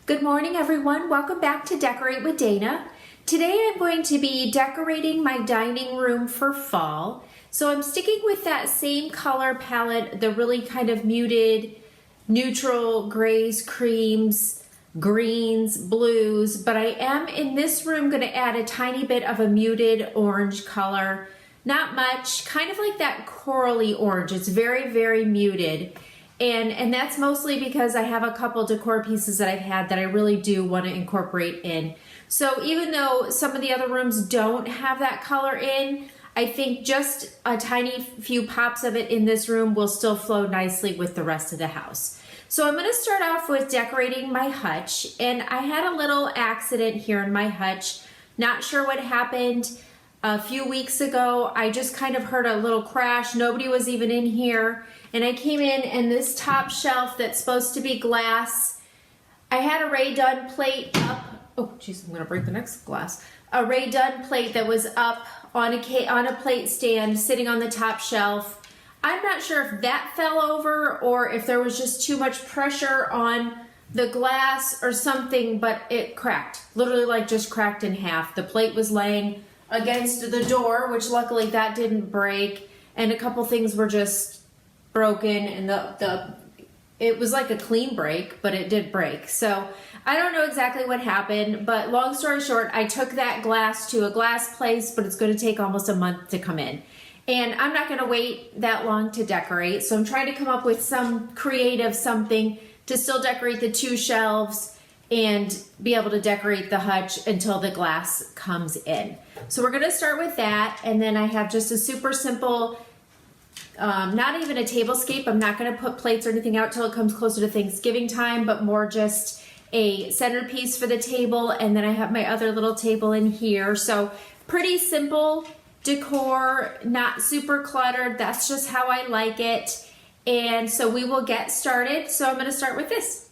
Good morning, everyone. Welcome back to Decorate with Dana. Today I'm going to be decorating my dining room for fall. So I'm sticking with that same color palette, the really kind of muted, neutral grays, creams, greens, blues, but I am in this room going to add a tiny bit of a muted orange color. Not much, kind of like that corally orange. It's very, very muted. And that's mostly because I have a couple decor pieces that I've had that I really do want to incorporate in. So even though some of the other rooms don't have that color in, I think just a tiny few pops of it in this room will still flow nicely with the rest of the house. So I'm going to start off with decorating my hutch, and I had a little accident here in my hutch. Not sure what happened. A few weeks ago, I just kind of heard a little crash. Nobody was even in here. And I came in, and this top shelf that's supposed to be glass, I had a Ray Dunn plate up. Oh, geez, I'm gonna break the next glass. A Ray Dunn plate that was up on a plate stand sitting on the top shelf. I'm not sure if that fell over or if there was just too much pressure on the glass or something, but it cracked. Literally like just cracked in half. The plate was laying against the door, which luckily that didn't break, and a couple things were just broken, and it was like a clean break, but it did break. So I don't know exactly what happened, but long story short, I took that glass to a glass place, but it's going to take almost a month to come in. And I'm not going to wait that long to decorate, so I'm trying to come up with some creative something to still decorate the two shelves and be able to decorate the hutch until the glass comes in. So we're going to start with that, and then I have just a super simple, not even a tablescape. I'm not going to put plates or anything out till it comes closer to Thanksgiving time, but more just a centerpiece for the table, and then I have my other little table in here. So pretty simple decor, not super cluttered. That's just how I like it. And so we will get started. So I'm going to start with this.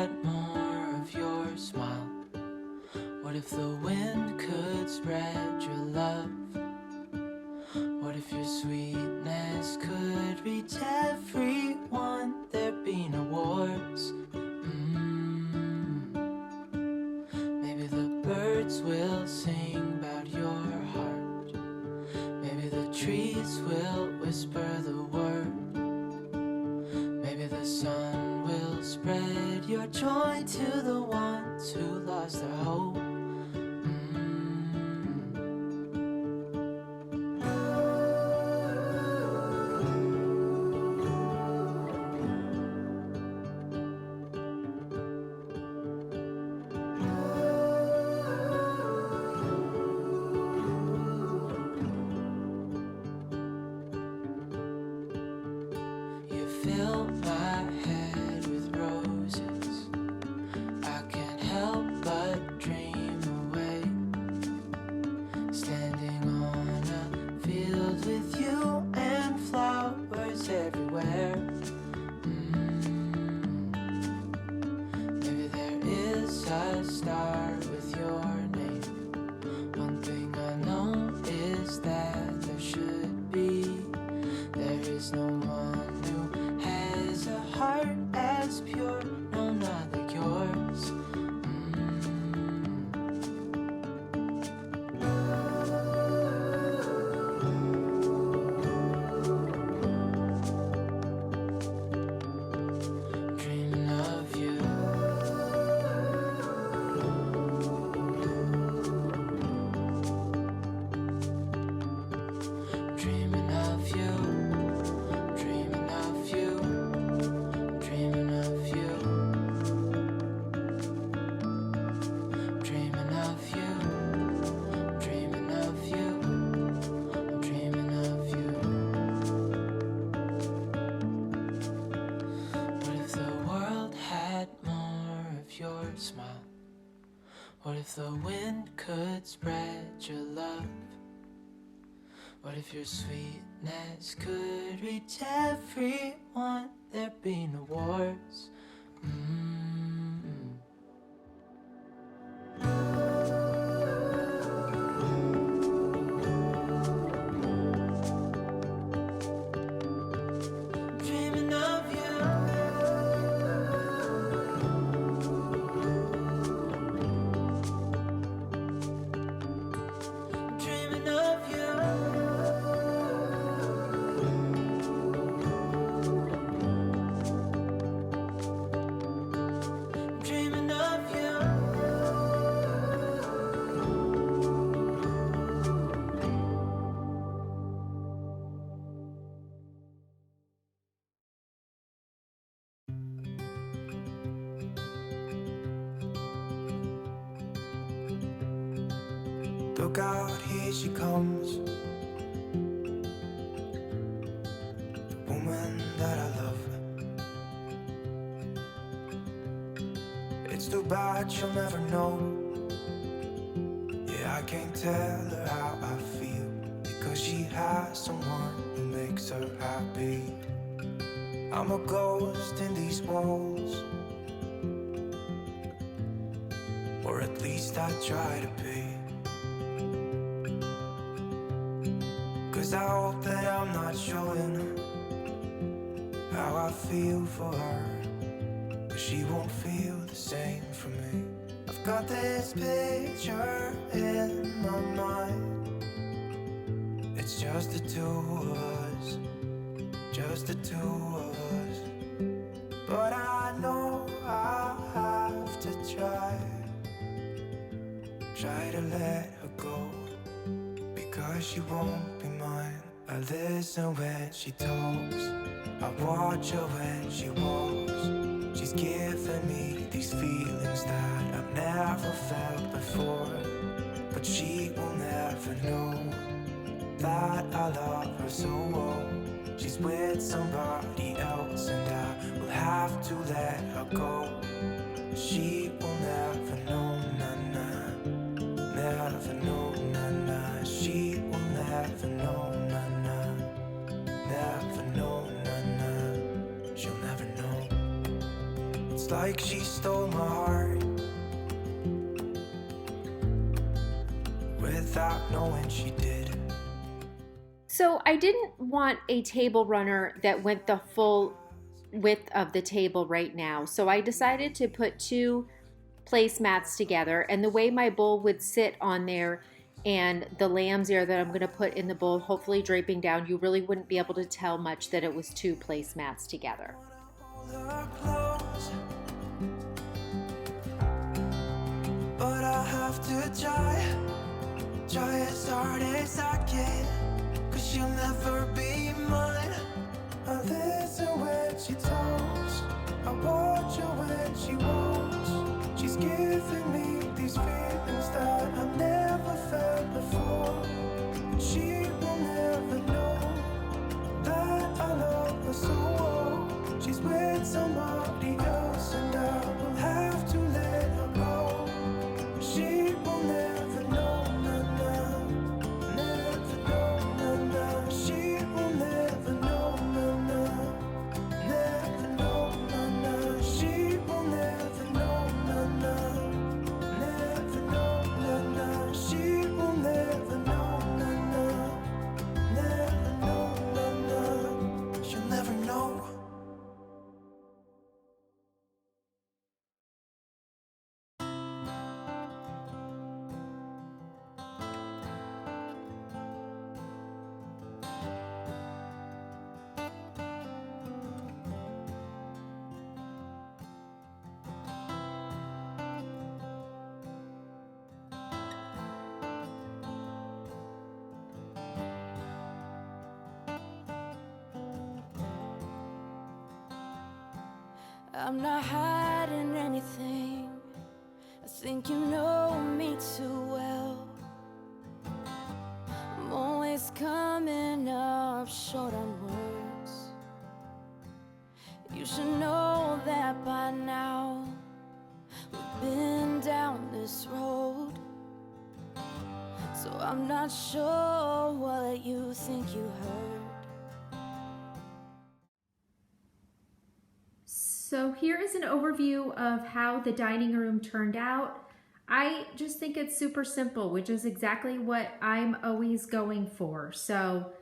had more of your smile? What if the wind could spread your love? What if your sweetness could reach everyone? There'd be no wars. Maybe the birds will sing about your heart. Maybe the trees will whisper the word. Maybe the sun will spread your joy to the ones who lost their hope. Fill my head with roses. I can't help but dream away. Standing on a field with you and flowers everywhere. Maybe there is a star with your name. One thing I know is that there should be. There is no one who has a heart as pure, no, not like yours. Dreaming of you. Dreaming of you. Dreaming of you. Dreaming of you. Dreaming of you. Dreaming of you. I'm dreaming of you. What if the world had more of your smile? What if the wind could spread your love? What if your sweetness could reach everyone? There'd be no wars. Dreaming of you. Dreaming of you. Dreaming of you. Look out, here she comes. The woman that I love. It's too bad she'll never know. Yeah, I can't tell her how I feel, because she has someone who makes her happy. I'm a ghost in these walls, or at least I try to be. 'Cause I hope that I'm not showing how I feel for her, but she won't feel the same for me. I've got this picture in my mind. It's just the two of us, just the two of us. But I know I have to try to let her go, because she won't be mine. I listen when she talks, I watch her when she walks. She's giving me these feelings that I've never felt before, but she will never know that I love her so well. She's with somebody else and I will have to let her go. She will never know, na-na, never know, na-na. She will never know, na-na, never know, na-na. She'll never know. It's It's like she stole my heart without knowing she did. So I didn't want a table runner that went the full width of the table right now. So I decided to put two placemats together, and the way my bowl would sit on there and the lamb's ear that I'm going to put in the bowl, hopefully draping down, you really wouldn't be able to tell much that it was two placemats together. Hold her close, but I have to try as hard as I can, 'cause she'll never be mine. I listen when she talks, I watch her when she walks. She's giving me these feelings that I've never felt before. And she will never know that I love her so well. She's with somebody else and I will have to let her go. She will never know, never know, she will never know, never know, she will never know, never know, she will never know, never know, she'll never know. I'm not hiding anything. I think you know me too well. I'm always coming up short on words. You should know that by now. We've been down this road, so I'm not sure what you think you heard. So here is an overview of how the dining room turned out. I just think it's super simple, which is exactly what I'm always going for. So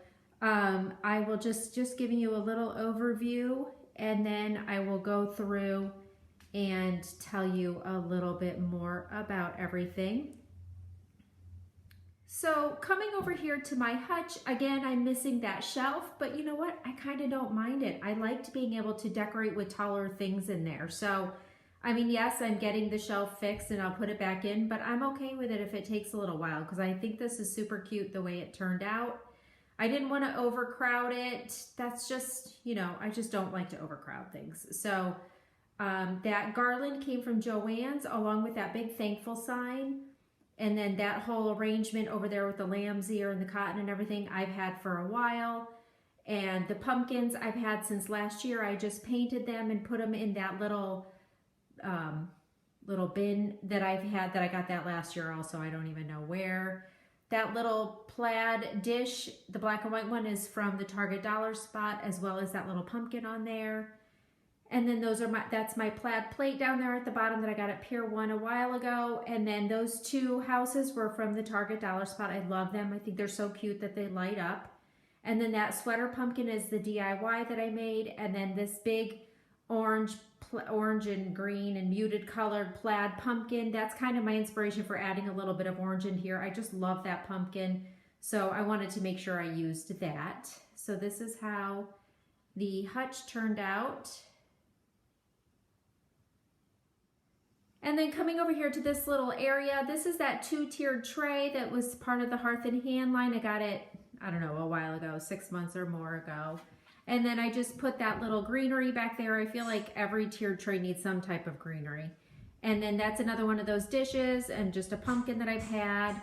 I will just giving you a little overview, and then I will go through and tell you a little bit more about everything. So coming over here to my hutch, again, I'm missing that shelf, but you know what? I kind of don't mind it. I liked being able to decorate with taller things in there. So, I mean, yes, I'm getting the shelf fixed and I'll put it back in, but I'm okay with it if it takes a little while, because I think this is super cute the way it turned out. I didn't want to overcrowd it. That's just, you know, I just don't like to overcrowd things. So that garland came from Joann's along with that big thankful sign. And then that whole arrangement over there with the lamb's ear and the cotton and everything I've had for a while. And the pumpkins I've had since last year. I just painted them and put them in that little bin that I've had, that I got that last year also. I don't even know where. That little plaid dish, the black and white one, is from the Target Dollar Spot, as well as that little pumpkin on there. And then that's my plaid plate down there at the bottom that I got at Pier 1 a while ago. And then those two houses were from the Target Dollar Spot. I love them. I think they're so cute that they light up. And then that sweater pumpkin is the DIY that I made. And then this big orange and green and muted colored plaid pumpkin, that's kind of my inspiration for adding a little bit of orange in here. I just love that pumpkin. So I wanted to make sure I used that. So this is how the hutch turned out. And then coming over here to this little area, this is that 2-tiered tray that was part of the Hearth and Hand line. I got it, I don't know, a while ago, 6 months or more ago. And then I just put that little greenery back there. I feel like every tiered tray needs some type of greenery. And then that's another one of those dishes, and just a pumpkin that I've had.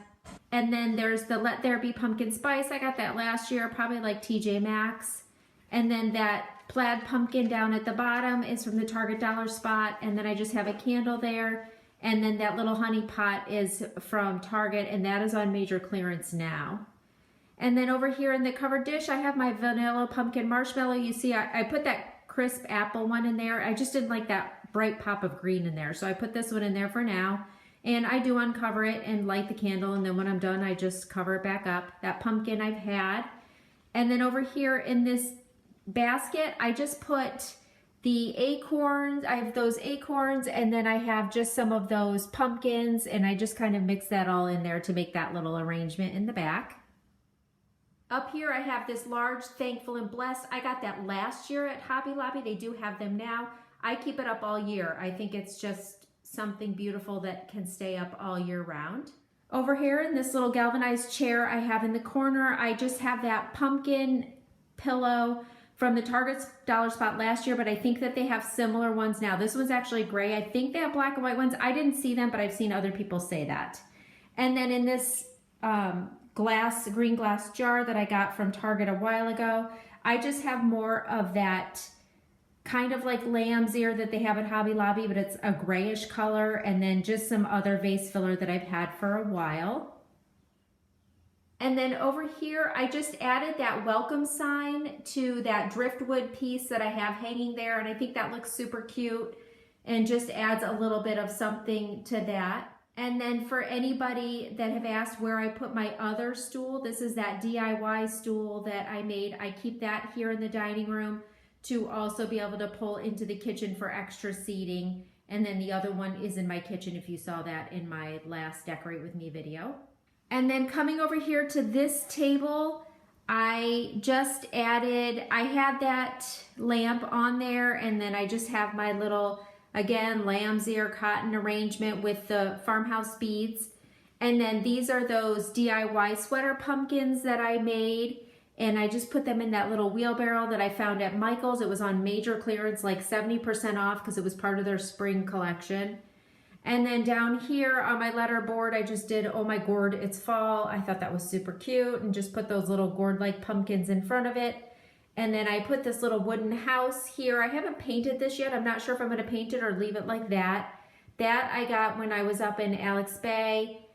And then there's the Let There Be Pumpkin Spice. I got that last year, probably like TJ Maxx. And then that plaid pumpkin down at the bottom is from the Target Dollar Spot. And then I just have a candle there. And then that little honey pot is from Target, and that is on major clearance now. And then over here in the covered dish, I have my vanilla pumpkin marshmallow. You see, I put that crisp apple one in there. I just didn't like that bright pop of green in there. So I put this one in there for now. And I do uncover it and light the candle. And then when I'm done, I just cover it back up. That pumpkin I've had. And then over here in this basket, I just put the acorns. I have those acorns, and then I have just some of those pumpkins, and I just kind of mix that all in there to make that little arrangement in the back. Up here I have this large Thankful and Blessed. I got that last year at Hobby Lobby. They do have them now. I keep it up all year. I think it's just something beautiful that can stay up all year round. Over here in this little galvanized chair I have in the corner, I just have that pumpkin pillow from the Target's Dollar Spot last year, but I think that they have similar ones now. This one's actually gray. I think they have black and white ones. I didn't see them, but I've seen other people say that. And then in this green glass jar that I got from Target a while ago, I just have more of that kind of like lamb's ear that they have at Hobby Lobby, but it's a grayish color, and then just some other vase filler that I've had for a while. And then over here, I just added that welcome sign to that driftwood piece that I have hanging there, and I think that looks super cute and just adds a little bit of something to that. And then for anybody that have asked where I put my other stool, this is that DIY stool that I made. I keep that here in the dining room to also be able to pull into the kitchen for extra seating. And then the other one is in my kitchen if you saw that in my last Decorate With Me video. And then coming over here to this table, I just added, I had that lamp on there, and then I just have my little, again, lamb's ear cotton arrangement with the Farmhouse beads. And then these are those DIY sweater pumpkins that I made, and I just put them in that little wheelbarrow that I found at Michael's. It was on major clearance, like 70% off, because it was part of their spring collection. And then down here on my letterboard, I just did, oh my gourd, it's fall. I thought that was super cute, and just put those little gourd-like pumpkins in front of it. And then I put this little wooden house here. I haven't painted this yet. I'm not sure if I'm gonna paint it or leave it like that. That I got when I was up in Alex Bay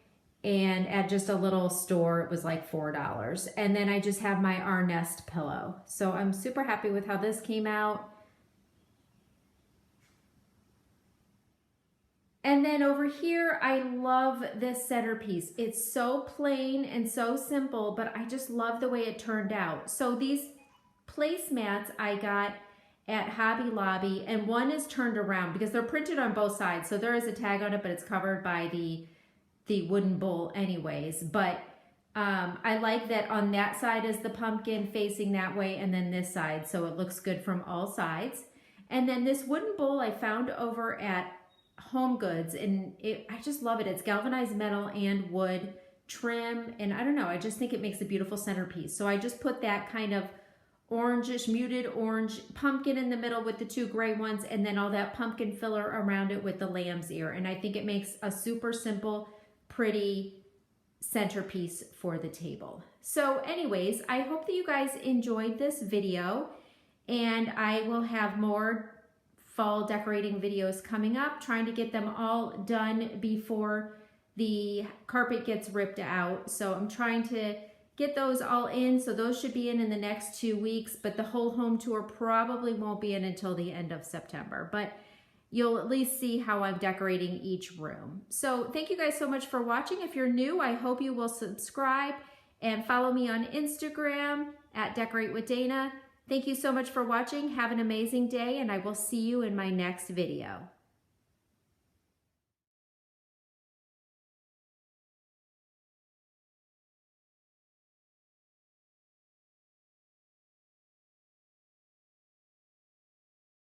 and at just a little store. It was like $4. And then I just have my Our Nest pillow. So I'm super happy with how this came out. And then over here, I love this centerpiece. It's so plain and so simple, but I just love the way it turned out. So these placemats I got at Hobby Lobby, and one is turned around because they're printed on both sides. So there is a tag on it, but it's covered by the wooden bowl anyways. But I like that on that side is the pumpkin facing that way, and then this side, so it looks good from all sides. And then this wooden bowl I found over at Home Goods, and I just love it. It's galvanized metal and wood trim, and I don't know, I just think it makes a beautiful centerpiece. So I just put that kind of orangish, muted orange pumpkin in the middle with the two gray ones, and then all that pumpkin filler around it with the lamb's ear. And I think it makes a super simple, pretty centerpiece for the table. So anyways, I hope that you guys enjoyed this video, and I will have more fall decorating videos coming up, trying to get them all done before the carpet gets ripped out. So I'm trying to get those all in. So those should be in the next 2 weeks, but the whole home tour probably won't be in until the end of September. But you'll at least see how I'm decorating each room. So thank you guys so much for watching. If you're new, I hope you will subscribe and follow me on Instagram at Decorate with Dana. Thank you so much for watching. Have an amazing day, and I will see you in my next video.